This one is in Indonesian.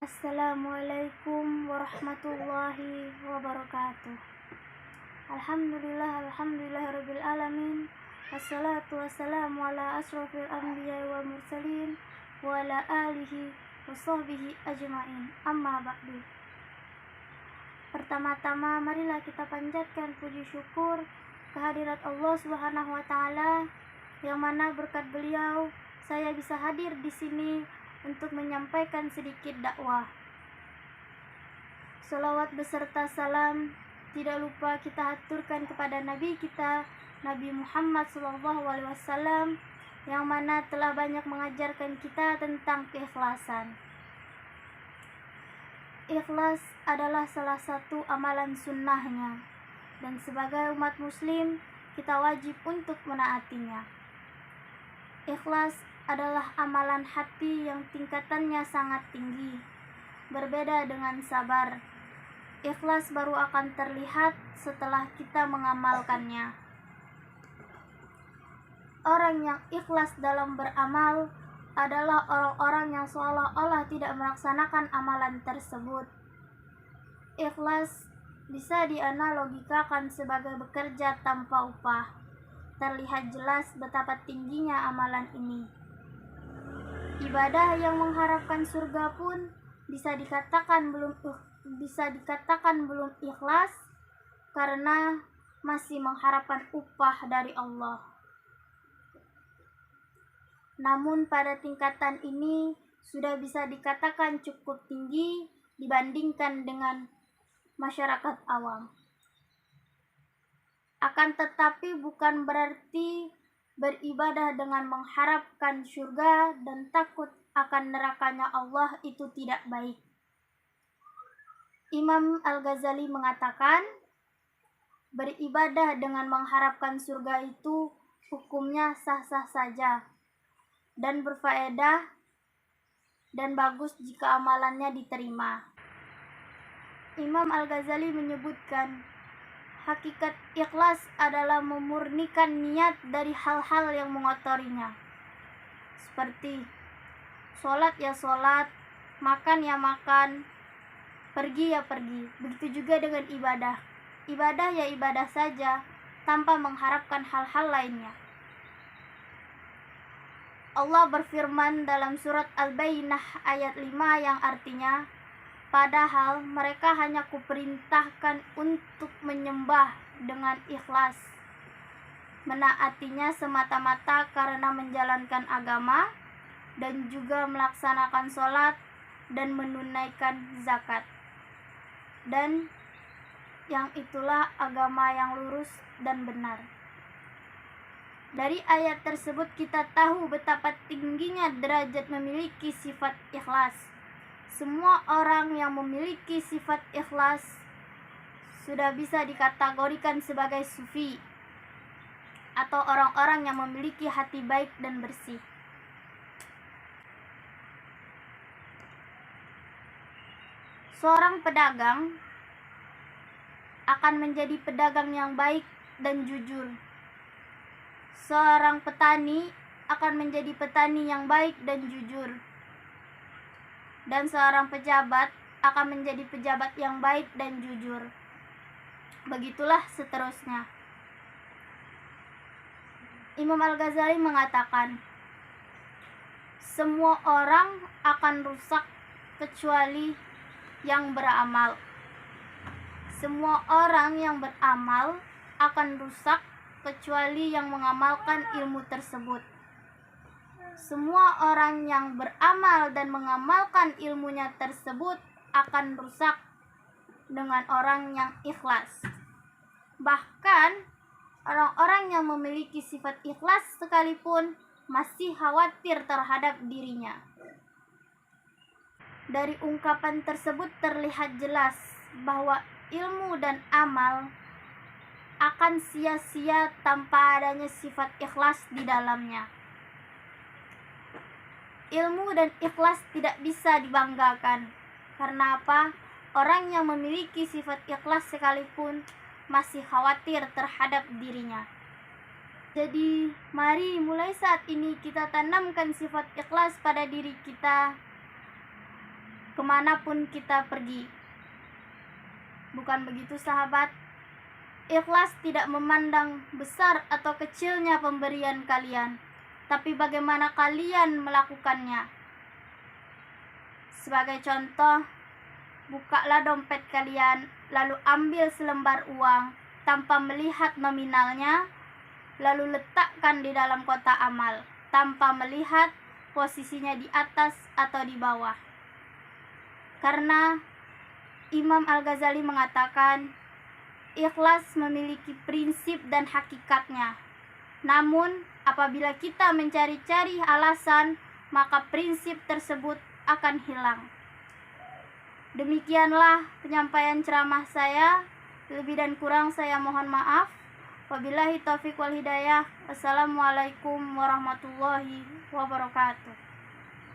Assalamualaikum warahmatullahi wabarakatuh. Alhamdulillah alamin. Wassalatu wassalamu ala asrofil anbiya wal mursalin wa ala alihi wa sahbihi ajma'in. Amma ba'du. Pertama-tama marilah kita panjatkan puji syukur kehadirat Allah Subhanahu wa taala yang mana berkat beliau saya bisa hadir di sini untuk menyampaikan sedikit dakwah. Salawat beserta salam tidak lupa kita aturkan kepada Nabi kita, Nabi Muhammad SAW, yang mana telah banyak mengajarkan kita tentang keikhlasan. Ikhlas adalah salah satu amalan sunnahnya, dan sebagai umat muslim kita wajib untuk menaatinya. Ikhlas adalah amalan hati yang tingkatannya sangat tinggi, berbeda dengan sabar. Ikhlas baru akan terlihat setelah kita mengamalkannya. Orang yang ikhlas dalam beramal adalah orang-orang yang seolah-olah tidak melaksanakan amalan tersebut. Ikhlas bisa dianalogikakan sebagai bekerja tanpa upah. Terlihat jelas betapa tingginya amalan ini. Ibadah yang mengharapkan surga pun bisa dikatakan belum ikhlas karena masih mengharapkan upah dari Allah. Namun pada tingkatan ini sudah bisa dikatakan cukup tinggi dibandingkan dengan masyarakat awam. Akan tetapi bukan berarti beribadah dengan mengharapkan surga dan takut akan nerakanya Allah itu tidak baik. Imam Al-Ghazali mengatakan, beribadah dengan mengharapkan surga itu hukumnya sah-sah saja dan berfaedah dan bagus jika amalannya diterima. Imam Al-Ghazali menyebutkan, hakikat ikhlas adalah memurnikan niat dari hal-hal yang mengotorinya. Seperti sholat ya sholat, makan ya makan, pergi ya pergi. Begitu juga dengan ibadah. Ibadah ya ibadah saja, tanpa mengharapkan hal-hal lainnya. Allah berfirman dalam surat Al-Bayyinah ayat 5 yang artinya, padahal mereka hanya kuperintahkan untuk menyembah dengan ikhlas, menaatinya semata-mata karena menjalankan agama dan juga melaksanakan sholat dan menunaikan zakat. Dan yang itulah agama yang lurus dan benar. Dari ayat tersebut kita tahu betapa tingginya derajat memiliki sifat ikhlas. Semua orang yang memiliki sifat ikhlas sudah bisa dikategorikan sebagai sufi atau orang-orang yang memiliki hati baik dan bersih. Seorang pedagang akan menjadi pedagang yang baik dan jujur. Seorang petani akan menjadi petani yang baik dan jujur. Dan seorang pejabat akan menjadi pejabat yang baik dan jujur. Begitulah seterusnya. Imam Al-Ghazali mengatakan, semua orang akan rusak kecuali yang beramal. Semua orang yang beramal akan rusak kecuali yang mengamalkan ilmu tersebut. Semua orang yang beramal dan mengamalkan ilmunya tersebut akan rusak dengan orang yang ikhlas. Bahkan orang-orang yang memiliki sifat ikhlas sekalipun masih khawatir terhadap dirinya. Dari ungkapan tersebut terlihat jelas bahwa ilmu dan amal akan sia-sia tanpa adanya sifat ikhlas di dalamnya. Ilmu dan ikhlas tidak bisa dibanggakan. Karena apa? Orang yang memiliki sifat ikhlas sekalipun masih khawatir terhadap dirinya. Jadi, mari mulai saat ini kita tanamkan sifat ikhlas pada diri kita kemanapun kita pergi. Bukan begitu sahabat? Ikhlas tidak memandang besar atau kecilnya pemberian kalian, tapi bagaimana kalian melakukannya. Sebagai contoh, bukalah dompet kalian, lalu ambil selembar uang tanpa melihat nominalnya, lalu letakkan di dalam kotak amal tanpa melihat posisinya di atas atau di bawah. Karena Imam Al-Ghazali mengatakan, ikhlas memiliki prinsip dan hakikatnya. Namun, apabila kita mencari-cari alasan, maka prinsip tersebut akan hilang. Demikianlah penyampaian ceramah saya. Lebih dan kurang saya mohon maaf. Wabillahi taufiq wal hidayah. Wassalamualaikum warahmatullahi wabarakatuh.